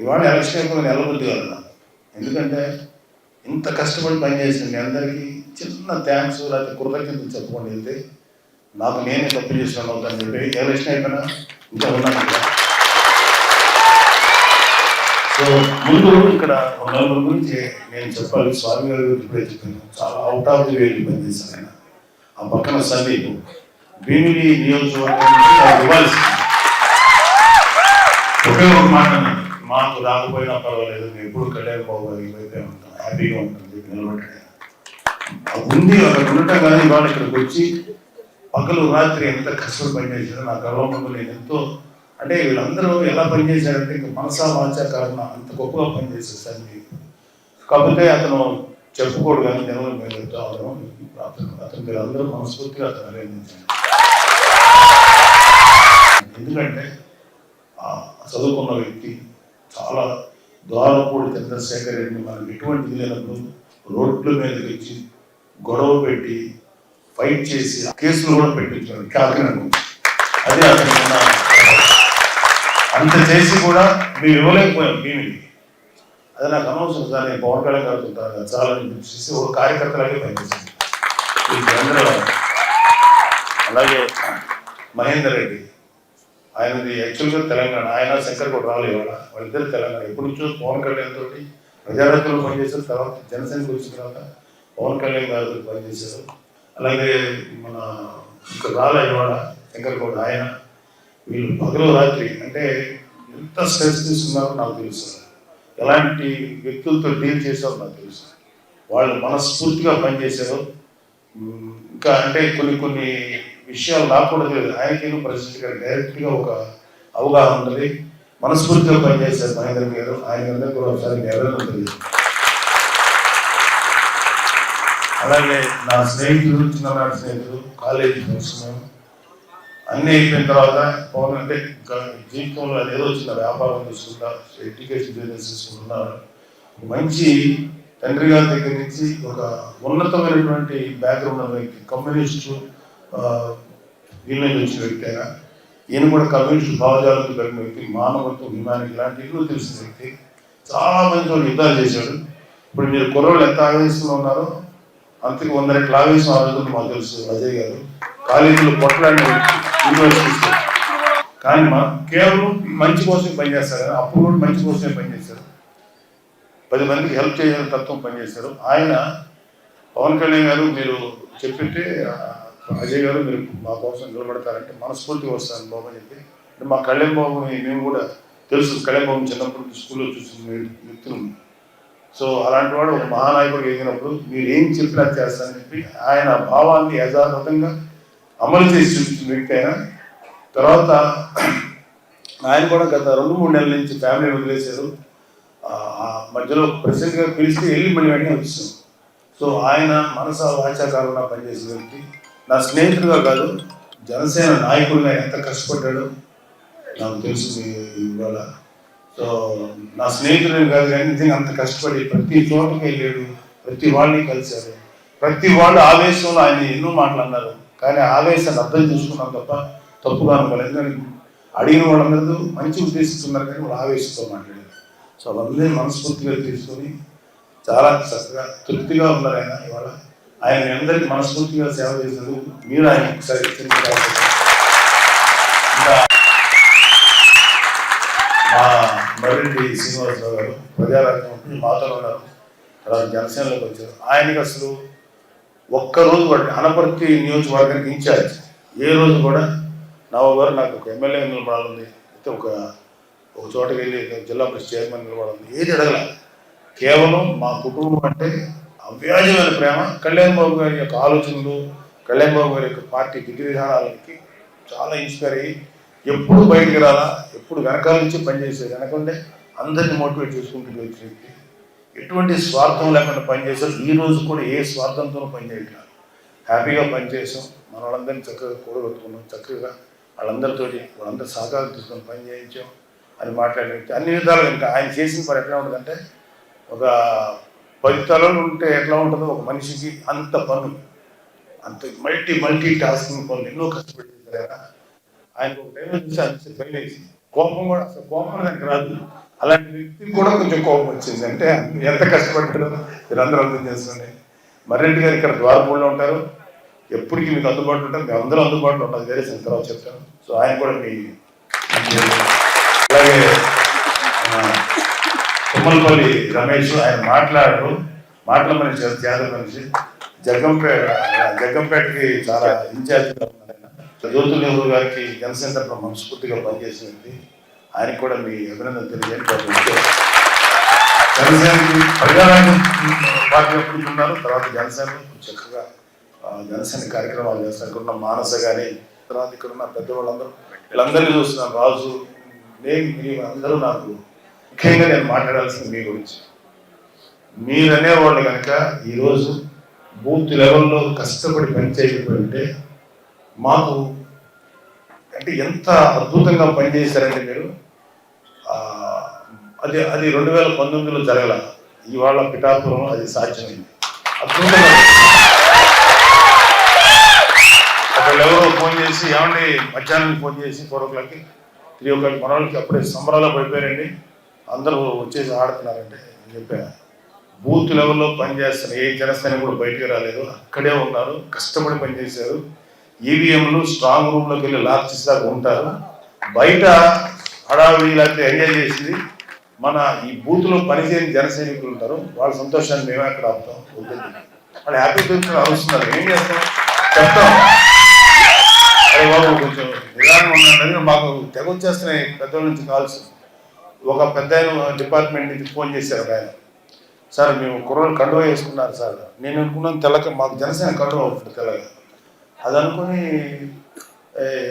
ఇవాళ ఎలక్షన్ అయిపోయి నిలబుద్ధి కాదు నాకు. ఎందుకంటే ఇంత కష్టపడి పనిచేసిన మీ అందరికీ చిన్న థ్యాంక్స్ లేకపోతే కృతజ్ఞతలు చెప్పుకొని వెళ్తే నాకు నేనే తప్పు చేసినాను అవుతాను చెప్పి ఎలక్షన్ అయిపోయినా ఇంకా ఉన్నాను. సో ముందు ఇక్కడ నలుగురు గురించి నేను చెప్పాలి. స్వామి గారి గురించి ఇప్పుడే చెప్పాను. చాలా అవుట్ ఆఫ్ ది వేలు పనిచేశాను ఆయన. ఆ పక్కన సందీప్ భీమిలి నియోజకవర్గం ఇవ్వాల్సింది ఒకే ఒక మాట, మాకు రాకపోయినా పర్వాలేదు, మేము ఎప్పుడు కళ్యాణ్ బాబు గారికి వైపే ఉంటాం, హ్యాపీగా ఉంటుంది నిలబడ్డాడు. ఉంది అక్కడ ఉండటం కానీ ఇవాళ ఇక్కడికి వచ్చి పగలు రాత్రి ఎంత కష్టపడి పనిచేసారో నా గర్వంలో నేను ఎంతో, అంటే వీళ్ళందరూ ఎలా పనిచేశారంటే ఇంకా మనసా వాచా కారణం అంత గొప్పగా పనిచేశారు సందీప్. కాకపోతే అతను చెప్పుకోడు కానీ జనంలో మేము చెప్తా ఉన్నాం. అతను మీరు అందరూ మనస్ఫూర్తిగా అతను అభినందించండి. ఎందుకంటే చదువుకున్న వ్యక్తి, చాలా ద్వారపూడి చంద్రశేఖర్ రెడ్డిని మనం ఎటువంటి లేనప్పుడు రోడ్ల మీదకి వచ్చి గొడవ పెట్టి ఫైట్ చేసి కేసులు కూడా పెట్టించాడు కాకినాడ. అదే అతను అంత చేసి కూడా మేము ఇవ్వలేకపోయాం భీమికి. అది నాకు అనవసరం సార్, నేను పవన్ కళ్యాణ్ గారు ఉంటాను చాలా చేసి ఒక కార్యకర్తలాగే పనిచేసింది. అలాగే మహేందర్ రెడ్డి, ఆయనది యాక్చువల్గా తెలంగాణ, ఆయన శంకర్ కూడా రాలేదు. వాళ్ళిద్దరు తెలంగాణ. ఎప్పటి నుంచో పవన్ కళ్యాణ్ తోటి ప్రజారాజ్యంలో పనిచేశారు. తర్వాత జనసేనకు వచ్చిన తర్వాత పవన్ కళ్యాణ్ గారు పనిచేశారు. అలాగే మన ఇక్కడ రాలేదు వాళ్ళ శంకర్ కూడా, ఆయన వీళ్ళు పగలు రాత్రి అంటే ఎంత స్ట్రెస్ తీసుకున్నారో నాకు తెలుసు, ఎలాంటి వ్యక్తులతో డీల్ చేశారో నాకు తెలుసు. వాళ్ళు మనస్ఫూర్తిగా పనిచేశారు. ఇంకా అంటే కొన్ని విషయాలు నాకు కూడా తెలియదు, ఆయనకేమో ప్రెసిడెంట్ గారు డైరెక్ట్గా ఒక అవగాహన ఉంటుంది. మనస్ఫూర్తిగా పనిచేశారు మహేంద్ర గారు. ఆయన అందరికీ కూడా ఒకసారి ఎవరైనా తెలియదు. అలాగే నా స్నేహితులు, చిన్ననాటి స్నేహితులు, కాలేజీ ఫ్రెండ్స్, అన్నీ అయిపోయిన తర్వాత పవన్ అంటే జీవితంలో అదేదో వచ్చిన వ్యాపారం తీసుకుంటా, ఎడ్యుకేషన్ బిజినెస్ తీసుకుంటున్నారు. మంచి తండ్రి గారి దగ్గర నుంచి ఒక ఉన్నతమైనటువంటి బ్యాక్గ్రౌండ్ ఉన్న వ్యక్తి, కమ్యూనిస్టు వీళ్ళ నుంచి వచ్చిన వ్యక్తి. అయినా ఈయన కూడా కమ్యూనిస్టు భావజాలకు కలిగిన వ్యక్తి, మానవత్వం, హ్యుమానిటీ ఇలాంటి ఇల్లు తెలిసిన వ్యక్తి. చాలా మంది వాళ్ళు యుద్ధాలు చేశాడు. ఇప్పుడు మీరు కుర్రోళ్ళు ఎంత ఆవేశంలో ఉన్నారో అంతకు 100 రెట్లు ఆవేశం ఆ రోజులు మాకు తెలుసు. అజయ్ గారు కాలేజీలో పొట్టలాంటి యూనివర్సిటీస్, కానీ కేవలం మంచి కోసమే పనిచేస్తారు. అప్పుడు కూడా మంచి కోసమే పనిచేశారు. 10 మందికి హెల్ప్ చేయాలని తత్వం పనిచేశారు. ఆయన పవన్ కళ్యాణ్ గారు మీరు చెప్పింటే అజయ్ గారు మీరు మా కోసం నిలబడతారంటే మనస్ఫూర్తిగా వస్తాను బాబు అని చెప్పి. అంటే మా కళ్యాణ్ బాబుని మేము కూడా తెలుసు, కళ్యాణ్ బాబుని చిన్నప్పుడు స్కూల్లో చూసిన వ్యక్తులు. సో అలాంటి వాడు ఒక మహానాయకుడు ఎదిగినప్పుడు మీరు ఏం చెప్పినా చేస్తారని చెప్పి ఆయన భావాన్ని యథాతథంగా అమలు చేసి చూపించిన వ్యక్తి. అయినా తర్వాత ఆయన కూడా గత 2-3 నెలల నుంచి ఫ్యామిలీ వదిలేశారు. మధ్యలో ప్రెసిడెంట్ గారు పిలిస్తే వెళ్ళి మళ్ళీ వెంటనే వచ్చాం. సో ఆయన మనసా వాచాకారంగా పనిచేసిన వ్యక్తి. నా స్నేహితుడుగా కాదు, జనసేన నాయకుడిగా ఎంత కష్టపడ్డాడో నాకు తెలుసు ఇవాళ. సో నా స్నేహితుడు కాదు కానీ నిజంగా అంత కష్టపడి ప్రతి చోటకి వెళ్ళాడు, ప్రతి వాళ్ళని కలిశారు. ప్రతి వాళ్ళు ఆవేశంలో ఆయన ఎన్నో మాట్లాడినారు, కానీ ఆవేశాన్ని అర్థం చేసుకున్నాం తప్ప తప్పుగా అనుకోలేదు. ఎందుకంటే అడిగిన వాళ్ళందరూ మంచి ఉద్దేశిస్తున్నారు కానీ వాళ్ళు ఆవేశంతో మాట్లాడారు. సో అవన్నీ మనస్ఫూర్తిగా తీసుకొని చాలా చక్కగా తృప్తిగా ఉన్నారు ఆయన. ఇవాళ ఆయన అందరికీ మనస్ఫూర్తిగా సేవ చేసినందుకు మీరు ఆయన ఒకసారి మా మర్రెడ్డి శ్రీనివాసరావు గారు ప్రజారాజ్యం మాతో ఉన్నారు. తర్వాత జనసేనలోకి వచ్చారు. ఆయనకి అసలు ఒక్కరోజు కూడా అనపర్తి నియోజకవర్గానికి ఇన్ఛార్జ్, ఏ రోజు కూడా నవ్వు గారు నాకు ఒక ఎమ్మెల్యే నిలబడాలి, అయితే ఒక చోటకి వెళ్ళి జిల్లా పరిషత్ చైర్మన్ నిలబడాలి, ఏది అడగల. కేవలం మా కుటుంబం అంటే అవ్యాజమైన ప్రేమ. కళ్యాణ్ బాబు గారి యొక్క ఆలోచనలు, కళ్యాణ్ బాబు గారి యొక్క పార్టీ విధి విధానాలకి చాలా ఇన్స్పైర్ అయ్యి ఎప్పుడు బయటికి రాలా, ఎప్పుడు వెనకాల నుంచి పనిచేసేది, వెనకంటే అందరినీ మోటివేట్ చేసుకుంటూ వచ్చే వ్యక్తి. ఎటువంటి స్వార్థం లేకుండా పనిచేశారు. ఈ రోజు కూడా ఏ స్వార్థంతో పనిచేయట్లేదు, హ్యాపీగా పనిచేసాం. మన వాళ్ళందరినీ చక్కగా కూడగొట్టుకున్నాం, చక్కగా వాళ్ళందరూ సహకారం తీసుకొని పని చేయించాం అని మాట్లాడే వ్యక్తి. అన్ని విధాలుగా ఇంకా ఆయన చేసిన పని ఎట్లా ఉంటుందంటే, ఒక 10 తలలు ఉంటే ఎట్లా ఉంటుందో ఒక మనిషికి అంత పనులు, అంత మల్టీ టాస్కింగ్ పనులు ఎన్నో కష్టపడి చేశారు. ఆయనకు ఒక టైం చూసి అనిపిస్తే భయం వేసి, కోపం కూడా అసలు కోపం దానికి రాదు. అలాంటి వ్యక్తికి కూడా కొంచెం కోపం వచ్చింది. అంటే ఎంత కష్టపడ్డాడో మీరందరూ అర్థం చేసుకోండి. మర్రెడ్డి గారు ఇక్కడ ద్వారపూడిలో ఉంటారు, ఎప్పటికీ మీకు అందుబాటులో ఉంటారు, మీ అందరూ అందుబాటులో ఉంటుంది. వేరే తర్వాత చెప్తాను. సో ఆయన కూడా మీ అలాగే తుమ్మలపల్లి రమేష్, ఆయన మాటల మనిషి, జాతర మనిషి, జగ్గంపేటకి చాలా ఇన్ఛార్జిగా ఉన్నారు. జ్యోతుల నెహ్రూ గారికి జనసేన తరఫున మనస్ఫూర్తిగా పనిచేసింది. ఆయనకి కూడా మీ అభినందన తెలియజేయండి. జనసేనకి ప్రజారాజ్యం పార్టీ ఎప్పుడు ఉన్నారు, తర్వాత జనసేనలో చక్కగా జనసేన కార్యక్రమాలు చేస్తారు. ఇక్కడున్న మానస కానీ, తర్వాత ఇక్కడున్న పెద్దవాళ్ళందరూ, వీళ్ళందరినీ చూస్తున్నాను. రాజు, నేను అందరూ నాకు ముఖ్యంగా నేను మాట్లాడాల్సింది మీ గురించి. మీరనేవాళ్ళు కనుక ఈరోజు బూత్ లెవెల్లో కష్టపడి పనిచేయకపోతే మాకు అంటే ఎంత అద్భుతంగా పనిచేశారంటే మీరు. అది 2019లో జరగల, ఇవాళ పిఠాపురం అది సాధ్యమైంది. అద్భుతంగా ఒకళ్ళెవరో ఫోన్ చేసి, ఏమండి మధ్యాహ్నం ఫోన్ చేసి 4 o'clockకి 3 o'clock మన వాళ్ళకి అప్పుడే సంబరాల్లో పడిపోయారండి, అందరూ వచ్చేసి ఆడుతున్నారంటే అని చెప్పా. బూత్ లెవెల్లో పనిచేస్తున్న ఏ జనసేన కూడా బయటకు రాలేదు, అక్కడే ఉన్నారు, కష్టపడి పనిచేశారు. ఈవీఎంలు స్ట్రాంగ్ రూమ్లోకి వెళ్ళి లాక్ చేసేదాకా ఉంటారు. బయట హడావిడి లేకపోతే ఎంజాయ్ చేసింది మన ఈ బూత్లో పనిచేయని జన సైనికులు ఉంటారు. వాళ్ళ సంతోషాన్ని మేమే అక్కడ ఆపుతాం. వాళ్ళు హ్యాపీ ఫీల్ అవసరం, ఏం చేస్తాం చెప్తాం. అదే బాబు కొంచెం నిదానం ఉన్నది, మాకు తెగ వచ్చేస్తున్నాయి పెద్దల నుంచి కాల్స్. ఒక పెద్ద డిపార్ట్మెంట్ నుంచి ఫోన్ చేశారు ఆయన, సార్ మేము కుర్రోళ్ళు కండువా వేసుకున్నారు సార్. నేను అనుకున్నాను తెల్లక, మాకు జనసేన కండువా ఉంటుంది తెల్లగా, అది అనుకుని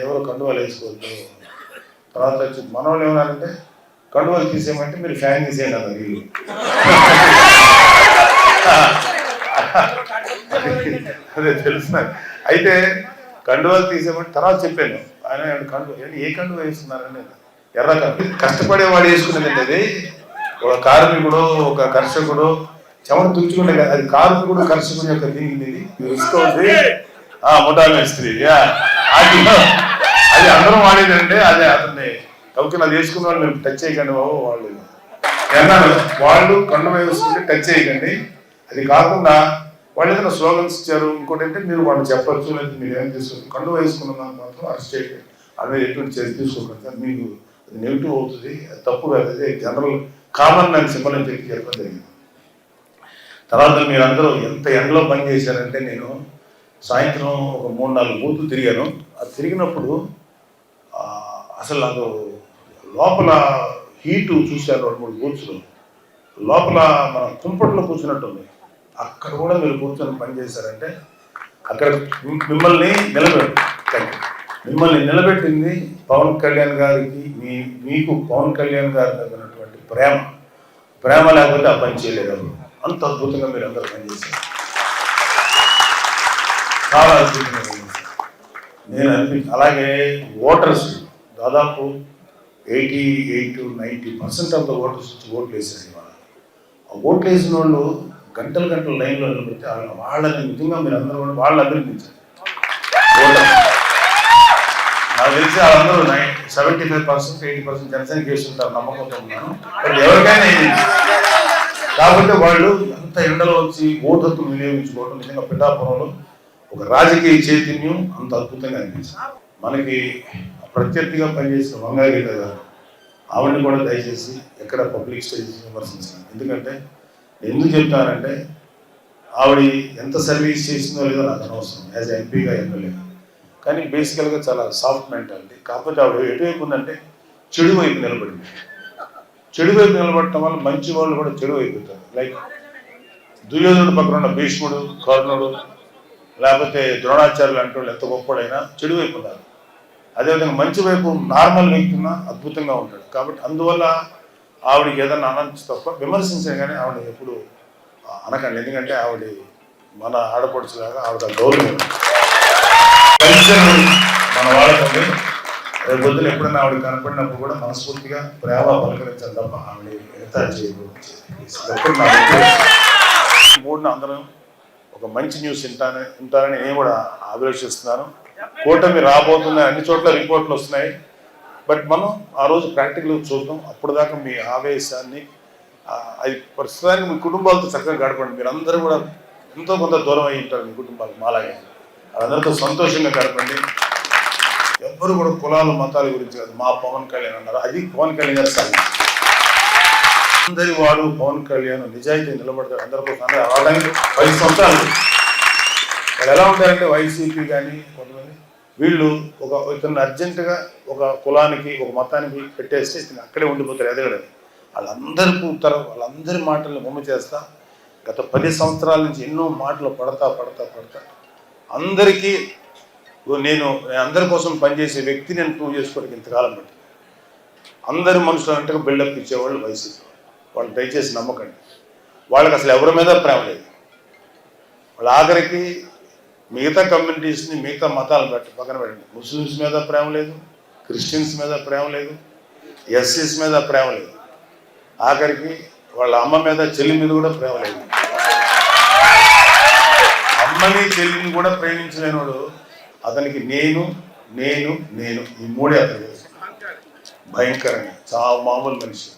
ఎవరో కండువాలు వేసుకోవద్దు. తర్వాత వచ్చి మన వాళ్ళు ఏమన్నారంటే కండువాలు తీసేయమంటే మీరు ఫ్యాన్ తీసేయండి అన్నారు వీళ్ళు. అదే తెలుసు. అయితే కండువాలు తీసేయమంటే తర్వాత చెప్పాను, ఆయన ఏ కండువ వేస్తున్నారని. ఎర్ర కండు కష్టపడేవాడు వేసుకునేదండి. అది ఒక కార్మికుడు, ఒక కర్షకుడు చెమట తుడుచుకుంటే కదా, అది కార్మికుడు కర్షకుడు యొక్క దీనికి తీసుకోండి. ముఠా మేస్త్రి అది అందరూ వాడేదండి. అదే అతన్ని కాబట్టి అది వేసుకున్న వాళ్ళు మీరు టచ్ చేయకండి బాబు, వాళ్ళు అన్నారు. వాళ్ళు కండువ వేసుకుంటే టచ్ చేయకండి. అది కాకుండా వాళ్ళు ఏదైనా స్లోగన్స్ ఇచ్చారు, ఇంకోటి అంటే మీరు వాళ్ళు చెప్పచ్చు, లేదా మీరు ఏం చేసుకోవచ్చు. కండువ వేసుకున్న దానికి మాత్రం అరెస్ట్ చేయండి, అది ఎటువంటి చర్య తీసుకోకండి సార్, మీకు అది నెగిటివ్ అవుతుంది, అది తప్పు కాదు, అదే జనరల్ కామన్ నాకు సింబల్ అని చెప్పి చెప్పడం జరిగింది. తర్వాత మీరందరూ ఎంత ఎండలో పని చేశారంటే, నేను సాయంత్రం ఒక 3-4 బూతులు తిరిగాను. అది తిరిగినప్పుడు అసలు నాకు లోపల హీటు చూశాను. 2-3 బూత్స్లో లోపల మన కుంపట్లో కూర్చున్నట్టుంది. అక్కడ కూడా మీరు కూర్చొని పనిచేశారంటే, అక్కడ మిమ్మల్ని నిలబెట్టింది పవన్ కళ్యాణ్ గారికి, మీకు పవన్ కళ్యాణ్ గారి మీద ఉన్నటువంటి ప్రేమ లేకపోతే ఆ పని చేయలేదు. అంత అద్భుతంగా మీరు అందరూ పనిచేశారు, చాలా అద్భుతంగా పనిచేశారు. నేను అలాగే ఓటర్స్ దాదాపు 88-90% ఆఫ్ ద ఓటర్స్ ఓట్లు వేసారు. ఇవాళ ఆ ఓట్లు వేసిన వాళ్ళు గంటలు లైన్లో నిలబడితే వాళ్ళని నిజంగా మీరు అందరూ కూడా వాళ్ళు అభినందించారు. నాకు తెలిసి వాళ్ళందరూ 75%, 80% జనసేన చేస్తుంటారు, నమ్మకంతో ఉన్నాను. బట్ ఎవరికైనా కాబట్టి వాళ్ళు అంత ఎండలో వచ్చి ఓటు హక్కు వినియోగించుకోవడం నిజంగా పిఠాపురంలో ఒక రాజకీయ చైతన్యం అంత అద్భుతంగా అనిపించింది. మనకి ప్రత్యర్థిగా పనిచేసిన వంగాగీత గారు, ఆవిడని కూడా దయచేసి ఎక్కడ పబ్లిక్ స్టేజ్ విమర్శించాను. ఎందుకంటే ఎందుకు చెప్తానంటే, ఆవిడ ఎంత సర్వీస్ చేసిందో లేదో నాకు అనవసరం, యాజ్ ఎంపీగా ఎమ్మెల్యే. కానీ బేసికల్గా చాలా సాఫ్ట్ మెంటాలిటీ. కాకపోతే ఆవిడ ఎటువైపు ఉందంటే చెడు వైపు నిలబడింది. చెడు వైపు నిలబడటం వల్ల మంచి వాళ్ళు కూడా చెడు అయిపోతారు. లైక్ దుర్యోధనుడు పక్కన ఉన్న భీష్ముడు, కర్ణుడు, లేకపోతే ద్రోణాచార్యులు అంటే వాళ్ళు ఎంత గొప్పడైనా చెడు వైపు ఉన్నారు. అదేవిధంగా మంచి వైపు నార్మల్ వ్యక్తి ఉన్నా అద్భుతంగా ఉంటాడు. కాబట్టి అందువల్ల ఆవిడకి ఏదన్నా అనొచ్చు తప్ప విమర్శించే కానీ ఆవిడ ఎప్పుడు అనకండి. ఎందుకంటే ఆవిడ మన ఆడపడుచులాగా ఆవిడ గౌరవం కల్చర్ మన వాళ్ళకండి. రేపు పొద్దున ఎప్పుడైనా ఆవిడ కనపడినప్పుడు కూడా మనస్ఫూర్తిగా ప్రేమ పలకరించాలి తప్ప ఆవిడ ఎంత చేయకూడదు. మూడున అందరం ఒక మంచి న్యూస్ వింటారని నేను కూడా అభిలషిస్తున్నాను. కూటమి రాబోతున్న అన్ని చోట్ల రిపోర్ట్లు వస్తున్నాయి. బట్ మనం ఆ రోజు ప్రాక్టికల్ చూద్దాం. అప్పుడు దాకా మీ ఆవేశాన్ని అది ప్రస్తుతానికి మీ కుటుంబాలతో చక్కగా గడపండి. మీరు అందరూ కూడా ఎంతో కొంత దూరం అయి ఉంటారు మీ కుటుంబాలు మాలాగే. అందరితో సంతోషంగా గడపండి. ఎవ్వరు కూడా కులాలు మతాల గురించి కాదు. మా పవన్ కళ్యాణ్ అన్నారు, అది పవన్ కళ్యాణ్ గారు సార్. అందరి వాడు పవన్ కళ్యాణ్ నిజాయితీ నిలబడతాడు అందరి కోసం. అంటే అవడానికి 10 సంవత్సరాలు వాళ్ళు ఎలా ఉంటారంటే వైసీపీ కానీ కొంతమంది వీళ్ళు ఇతను అర్జెంటుగా ఒక కులానికి ఒక మతానికి పెట్టేస్తే ఇతను అక్కడే ఉండిపోతారు ఎదగడం. వాళ్ళందరి మాటలను బొమ్మ చేస్తా గత 10 సంవత్సరాల నుంచి ఎన్నో మాటలు పడతా అందరికీ నేను అందరి కోసం పనిచేసే వ్యక్తి నేను ప్రూవ్ చేసుకోవడానికి ఇంతకాలం బట్టి అందరి మనుషులు అంటగా బిల్డప్ ఇచ్చేవాళ్ళు వైసీపీ వాళ్ళు. దయచేసి నమ్మకండి. వాళ్ళకి అసలు ఎవరి మీద ప్రేమ లేదు. వాళ్ళు ఆఖరికి మిగతా కమ్యూనిటీస్ని మిగతా మతాలు పక్కన పెట్టండి. ముస్లిమ్స్ మీద ప్రేమ లేదు, క్రిస్టియన్స్ మీద ప్రేమ లేదు, ఎస్సీస్ మీద ప్రేమ లేదు, ఆఖరికి వాళ్ళ అమ్మ మీద చెల్లి మీద కూడా ప్రేమ లేదు. అమ్మని చెల్లిని కూడా ప్రేమించలేనోడు అతనికి నేను ఈ మూడే అతను భయంకరంగా చాలా మామూలు మనిషి.